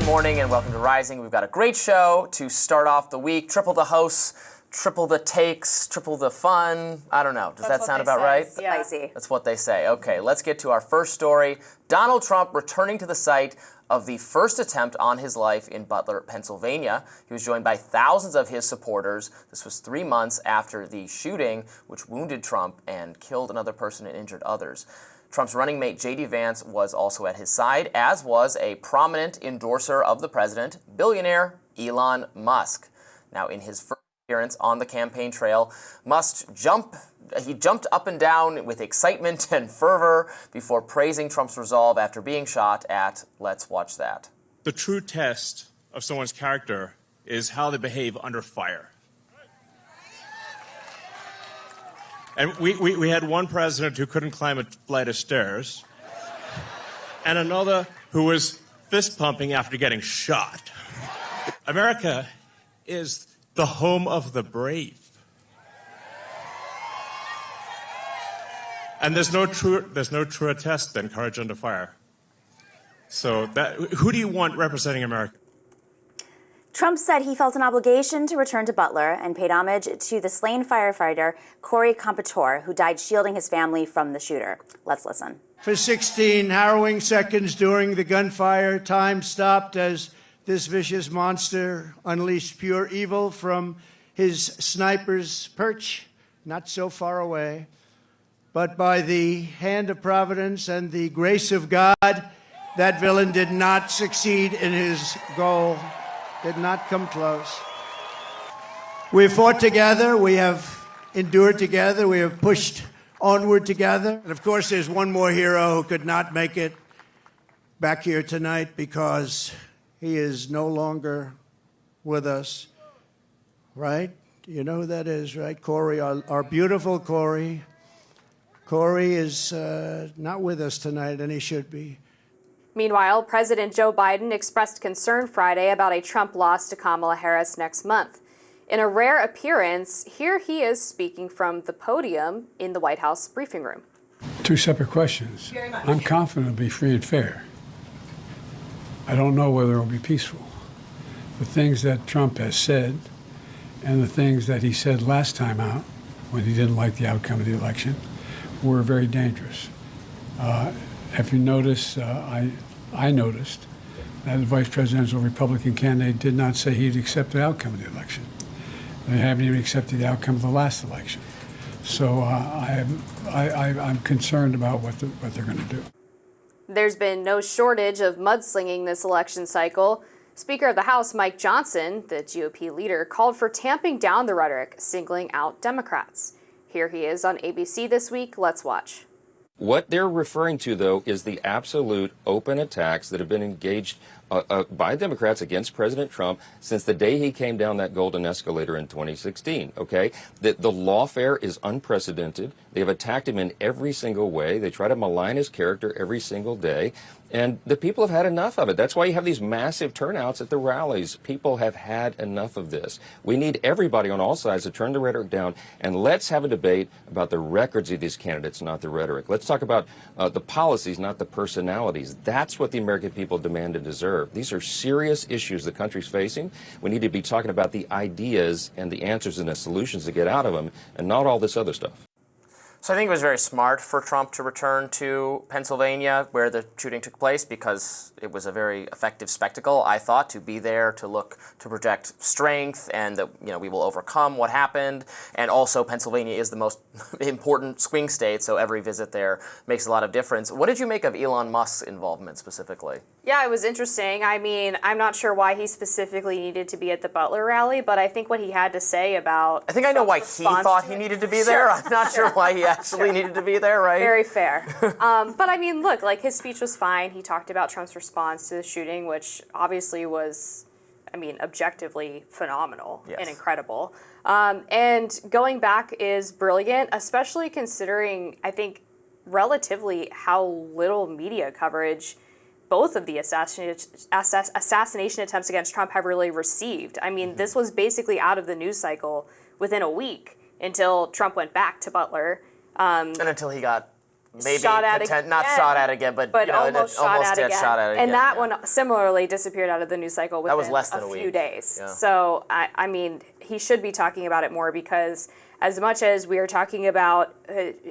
morning and welcome to Rising. We've got a great show to start off the week. Triple the hosts, triple the takes, triple the fun. I don't know. Does that sound about right? Yeah. That's what they say. Okay, let's get to our first story. Donald Trump returning to the site of the first attempt on his life in Butler, Pennsylvania. He was joined by thousands of his supporters. This was 3 months after the shooting, which wounded Trump and killed another person and injured others. Trump's running mate, J.D. Vance, was also at his side, as was a prominent endorser of the president, billionaire Elon Musk. Now, in his first appearance on the campaign trail, Musk jumped up and down with excitement and fervor before praising Trump's resolve after being shot at. Let's watch that. The true test of someone's character is how they behave under fire. And we had one president who couldn't climb a flight of stairs, and another who was fist pumping after getting shot. America is the home of the brave. And there's no truer test than courage under fire. So who do you want representing America? Trump said he felt an obligation to return to Butler and paid homage to the slain firefighter Corey Competore, who died shielding his family from the shooter. Let's listen. For 16 harrowing seconds during the gunfire, time stopped as this vicious monster unleashed pure evil from his sniper's perch, not so far away. But by the hand of Providence and the grace of God, that villain did not succeed in his goal. Did not come close. We have fought together. We have endured together. We have pushed onward together. And of course, there's one more hero who could not make it back here tonight because he is no longer with us. Right? You know who that is, right? Corey, our beautiful Corey. Corey is not with us tonight, and he should be. Meanwhile, President Joe Biden expressed concern Friday about a Trump loss to Kamala Harris next month. In a rare appearance, here he is speaking from the podium in the White House briefing room. Two separate questions. I'm confident it'll be free and fair. I don't know whether it'll be peaceful. The things that Trump has said and the things that he said last time out when he didn't like the outcome of the election were very dangerous. If you notice, I noticed that the vice presidential Republican candidate did not say he'd accept the outcome of the election. They haven't even accepted the outcome of the last election. So I'm concerned about what they're going to do. There's been no shortage of mudslinging this election cycle. Speaker of the House Mike Johnson, the GOP leader, called for tamping down the rhetoric, singling out Democrats. Here he is on ABC this week. Let's watch. What they're referring to, though, is the absolute open attacks that have been engaged by Democrats against President Trump since the day he came down that golden escalator in 2016, okay? The lawfare is unprecedented. They have attacked him in every single way. They try to malign his character every single day. And the people have had enough of it. That's why you have these massive turnouts at the rallies. People have had enough of this. We need everybody on all sides to turn the rhetoric down, and let's have a debate about the records of these candidates, not the rhetoric. Let's talk about the policies, not the personalities. That's what the American people demand and deserve. These are serious issues the country's facing. We need to be talking about the ideas and the answers and the solutions to get out of them, and not all this other stuff. So I think it was very smart for Trump to return to Pennsylvania where the shooting took place because it was a very effective spectacle, I thought, to be there, to project strength and that, we will overcome what happened. And also Pennsylvania is the most important swing state, so every visit there makes a lot of difference. What did you make of Elon Musk's involvement specifically? Yeah, it was interesting. I mean, I'm not sure why he specifically needed to be at the Butler rally, but I think what he had to say about... I think I know why he thought he needed to be there. I'm not sure why he actually needed to be there, right? Very fair. But I mean, look, his speech was fine. He talked about Trump's response to the shooting, which obviously was, objectively phenomenal and incredible. And going back is brilliant, especially considering, I think, relatively how little media coverage both of the assassination attempts against Trump have really received. I mean, this was basically out of the news cycle within a week until Trump went back to Butler. And until he got maybe shot at not shot at again, but you know, almost shot at again. Shot at again. And that one similarly disappeared out of the news cycle within that was less than a few week. days. Yeah. So I mean, he should be talking about it more, because as much as we are talking about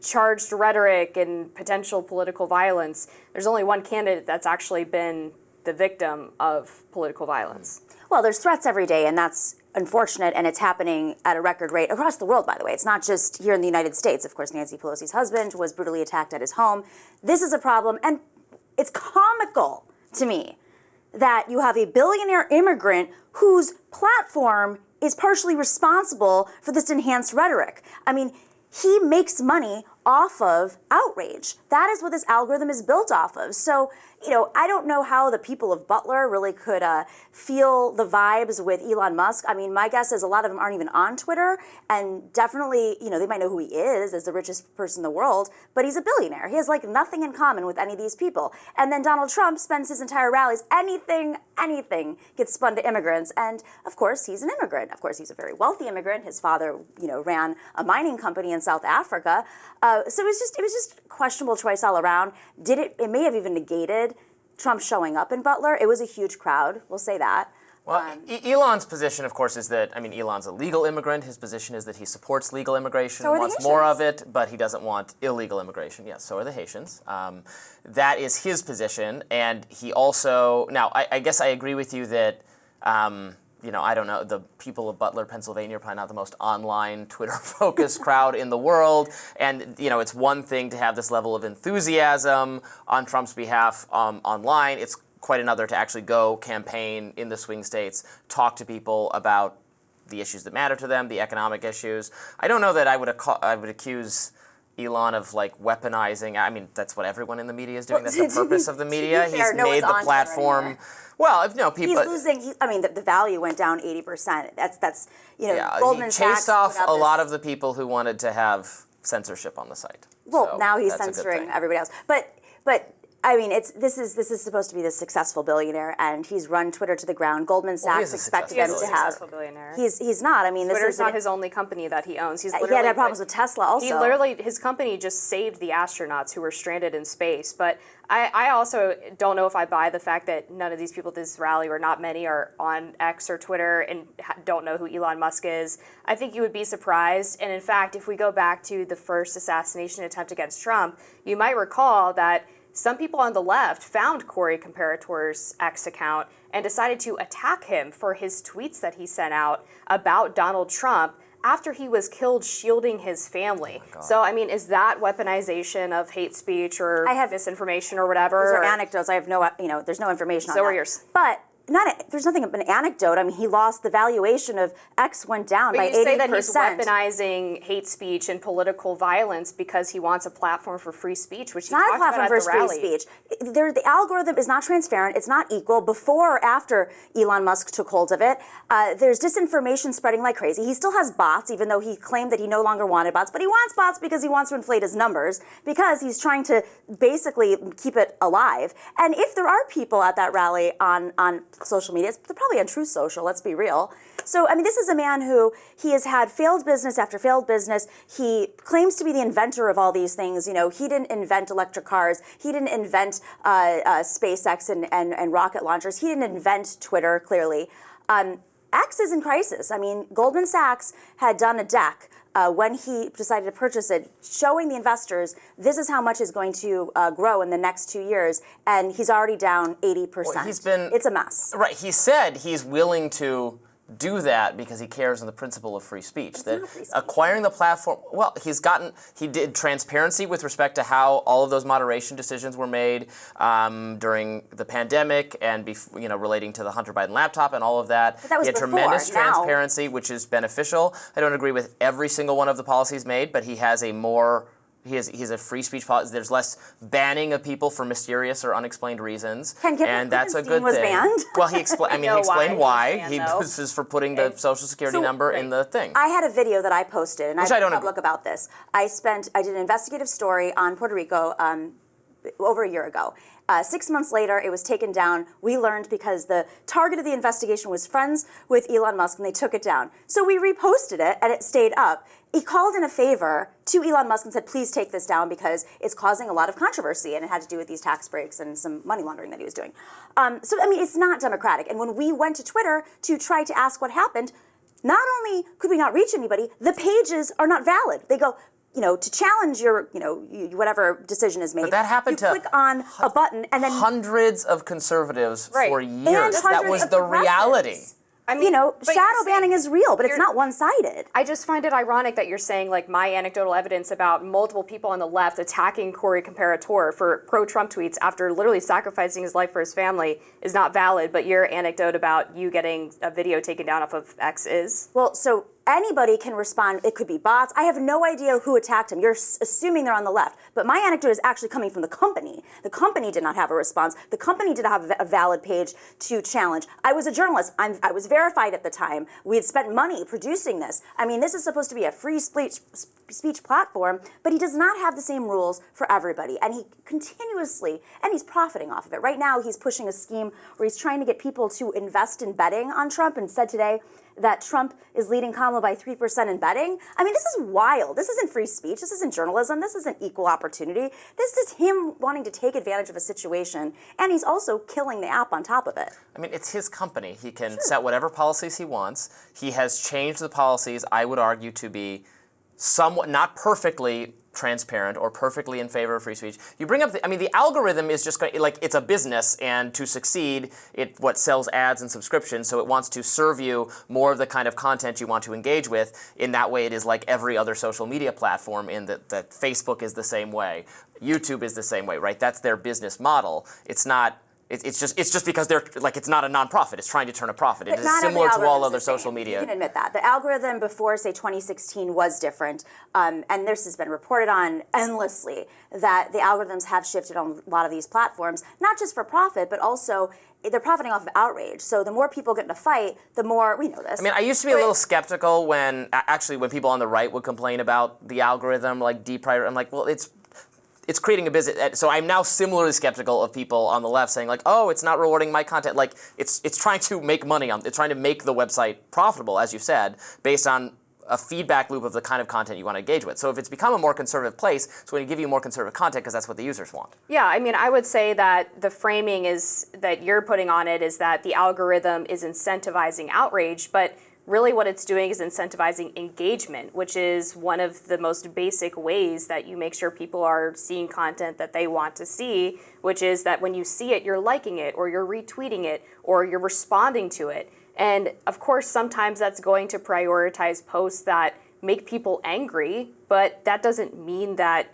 charged rhetoric and potential political violence, there's only one candidate that's actually been the victim of political violence. Well, there's threats every day, and that's unfortunate, and it's happening at a record rate across the world, by the way. It's not just here in the United States. Of course, Nancy Pelosi's husband was brutally attacked at his home. This is a problem, and it's comical to me that you have a billionaire immigrant whose platform is partially responsible for this enhanced rhetoric. I mean, he makes money off of outrage. That is what this algorithm is built off of. So, you know, I don't know how the people of Butler really could feel the vibes with Elon Musk. I mean, my guess is a lot of them aren't even on Twitter, and definitely, you know, they might know who he is as the richest person in the world, but he's a billionaire. He has like nothing in common with any of these people. And then Donald Trump spends his entire rallies, anything gets spun to immigrants. And of course, he's an immigrant. Of course, he's a very wealthy immigrant. His father, you know, ran a mining company in South Africa. So it was just questionable choice all around. It may have even negated Trump showing up in Butler. It was a huge crowd, we'll say that. Well, Elon's position, of course, is that, I mean, Elon's a legal immigrant. His position is that he supports legal immigration, So are the wants more Haitians. of it, but he doesn't want illegal immigration. Yes, so are the Haitians. That is his position. And he also, now, I guess I agree with you that, you know, I don't know, the people of Butler, Pennsylvania are probably not the most online, Twitter-focused crowd in the world. And, you know, it's one thing to have this level of enthusiasm on Trump's behalf online. It's quite another to actually go campaign in the swing states, talk to people about the issues that matter to them, the economic issues. I don't know that I would accuse Elon of like weaponizing. I mean, that's what everyone in the media is doing. That's the purpose of the media. fair, He's no made one's the on platform. Twitter Well, if no people. He's losing. I mean, the value went down 80%. That's you know, Yeah, Goldman he Sachs chased off put out a lot this- of the people who wanted to have censorship on the site. Well, So now he's that's a good censoring thing. everybody else. But I mean, this is supposed to be the successful billionaire, and he's run Twitter to the ground. Goldman Well, he is Sachs a expected successful him to have. Successful billionaire. He's not. I mean, this Twitter's is not his only company that he owns. He's he literally had problems with Tesla also. He literally, his company just saved the astronauts who were stranded in space. But I also don't know if I buy the fact that none of these people at this rally, or not many, are on X or Twitter and don't know who Elon Musk is. I think you would be surprised. And in fact, if we go back to the first assassination attempt against Trump, you might recall that some people on the left found Cory Comparator's X account and decided to attack him for his tweets that he sent out about Donald Trump after he was killed shielding his family. So, I mean, is that weaponization of hate speech or misinformation or whatever? Those are anecdotes. I have no, there's no information on that. So are yours. But there's nothing of an anecdote. I mean, he lost the valuation of X went down by 80%. But you say that he's weaponizing hate speech and political violence because he wants a platform for free speech, which It's not a platform for free speech. The algorithm is not transparent. It's not equal. Before or after Elon Musk took hold of it, there's disinformation spreading like crazy. He still has bots, even though he claimed that he no longer wanted bots. But he wants bots because he wants to inflate his numbers, because he's trying to basically keep it alive. And if there are people at that rally on social media, they're probably on True Social, let's be real. So, I mean, this is a man who, he has had failed business after failed business. He claims to be the inventor of all these things. You know, he didn't invent electric cars. He didn't invent SpaceX and rocket launchers. He didn't invent Twitter, clearly. X is in crisis. I mean, Goldman Sachs had done a deck when he decided to purchase it, showing the investors this is how much is going to grow in the next 2 years, and he's already down 80%. Well, it's a mess. Right. He said he's willing to do that because he cares on the principle of free speech. That acquiring the platform, well, he did transparency with respect to how all of those moderation decisions were made during the pandemic and relating to the Hunter Biden laptop and all of that. But that was he had before. tremendous Now, transparency, which is beneficial. I don't agree with every single one of the policies made, but he has a more He's a free speech policy. There's less banning of people for mysterious or unexplained reasons, and that's a good was thing. banned? Well, he explained. He explained why. This is for putting the social security number in the thing. I had a video that I posted, and Which I I don't public about this. I did an investigative story on Puerto Rico over a year ago. 6 months later, it was taken down. We learned because the target of the investigation was friends with Elon Musk, and they took it down. So we reposted it, and it stayed up. He called in a favor to Elon Musk and said, please take this down because it's causing a lot of controversy, and it had to do with these tax breaks and some money laundering that he was doing. It's not democratic. And when we went to Twitter to try to ask what happened, not only could we not reach anybody, the pages are not valid. They go, to challenge your, whatever decision is made. But that happened you click on a button and then hundreds of conservatives for years. And that was the reality. I mean, shadow banning is real, but it's not one-sided. I just find it ironic that you're saying, like, my anecdotal evidence about multiple people on the left attacking Cory Comparator for pro-Trump tweets after literally sacrificing his life for his family is not valid, but your anecdote about you getting a video taken down off of X is? Well, so anybody can respond. It could be bots. I have no idea who attacked him. You're assuming they're on the left. But my anecdote is actually coming from the company. The company did not have a response. The company did not have a valid page to challenge. I was a journalist. I was verified at the time. We had spent money producing this. I mean, this is supposed to be a free speech platform, but he does not have the same rules for everybody. And he continuously, and he's profiting off of it. Right now, he's pushing a scheme where he's trying to get people to invest in betting on Trump, and said today that Trump is leading Kamala by 3% in betting. I mean, this is wild. This isn't free speech. This isn't journalism. This isn't equal opportunity. This is him wanting to take advantage of a situation, and he's also killing the app on top of it. I mean, it's his company. He can set whatever policies he wants. He has changed the policies, I would argue, to be somewhat, not perfectly transparent or perfectly in favor of free speech. You bring up, the algorithm is just going, like, it's a business, and to succeed, it sells ads and subscriptions, so it wants to serve you more of the kind of content you want to engage with. In that way, it is like every other social media platform, in that Facebook is the same way, YouTube is the same way, right? That's their business model. It's not. It's just because they're like, it's not a nonprofit. It's trying to turn a profit. It is similar to all other social media. You can admit that. The algorithm before, say, 2016 was different. And this has been reported on endlessly, that the algorithms have shifted on a lot of these platforms, not just for profit, but also they're profiting off of outrage. So the more people get in a fight, the more, we know this. I mean, I used to be a little skeptical when people on the right would complain about the algorithm, like deprioritize. I'm like, well, it's creating a business. So I'm now similarly skeptical of people on the left saying, like, oh, it's not rewarding my content. Like, it's trying to make money it's trying to make the website profitable, as you said, based on a feedback loop of the kind of content you want to engage with. So if it's become a more conservative place, it's going to give you more conservative content because that's what the users want. Yeah, I mean, I would say that the framing is that you're putting on it is that the algorithm is incentivizing outrage, but really what it's doing is incentivizing engagement, which is one of the most basic ways that you make sure people are seeing content that they want to see, which is that when you see it, you're liking it, or you're retweeting it, or you're responding to it. And of course, sometimes that's going to prioritize posts that make people angry, but that doesn't mean that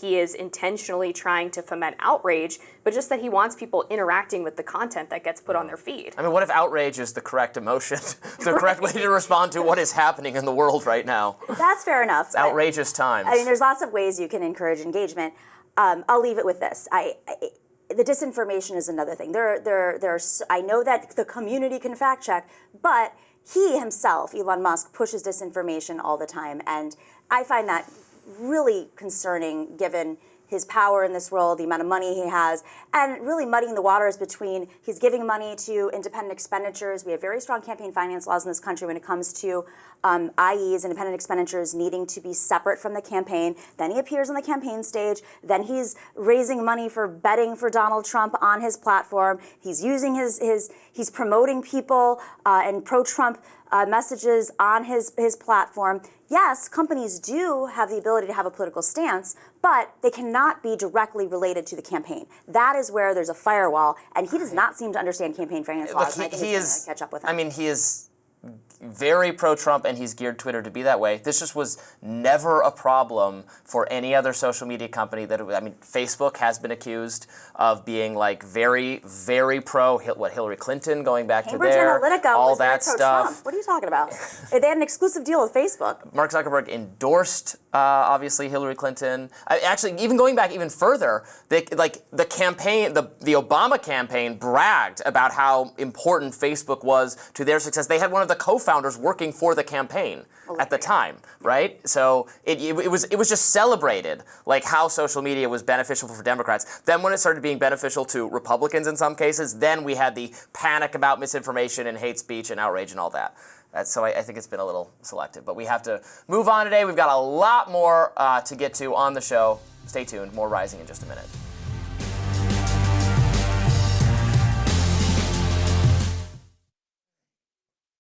he is intentionally trying to foment outrage, but just that he wants people interacting with the content that gets put on their feed. I mean, what if outrage is the correct emotion, the correct way to respond to what is happening in the world right now? That's fair enough. It's outrageous times. I mean, there's lots of ways you can encourage engagement. I'll leave it with this. The disinformation is another thing. I know that the community can fact check, but he himself, Elon Musk, pushes disinformation all the time, and I find that really concerning given his power in this world, the amount of money he has, and really muddying the waters between he's giving money to independent expenditures. We have very strong campaign finance laws in this country when it comes to IEs, independent expenditures, needing to be separate from the campaign. Then he appears on the campaign stage. Then he's raising money for betting for Donald Trump on his platform. He's using he's promoting people and pro-Trump messages on his platform. Yes, companies do have the ability to have a political stance, but they cannot be directly related to the campaign. That is where there's a firewall, and he does not seem to understand campaign finance laws. Look, he is going to catch up with him. I mean, he is very pro-Trump, and he's geared Twitter to be that way. This just was never a problem for any other social media company. Facebook has been accused of being like very, very pro Hillary Clinton, going back Cambridge to there, Analytica all was that very stuff. pro-Trump. What are you talking about? They had an exclusive deal with Facebook. Mark Zuckerberg endorsed, obviously, Hillary Clinton. Actually, even going back even further, the campaign, the Obama campaign bragged about how important Facebook was to their success. They had one of the co-founders co-founders working for the campaign at the time, right? So it was just celebrated, like how social media was beneficial for Democrats. Then when it started being beneficial to Republicans in some cases, then we had the panic about misinformation and hate speech and outrage and all that. So I think it's been a little selective. But we have to move on today. We've got a lot more to get to on the show. Stay tuned. More Rising in just a minute.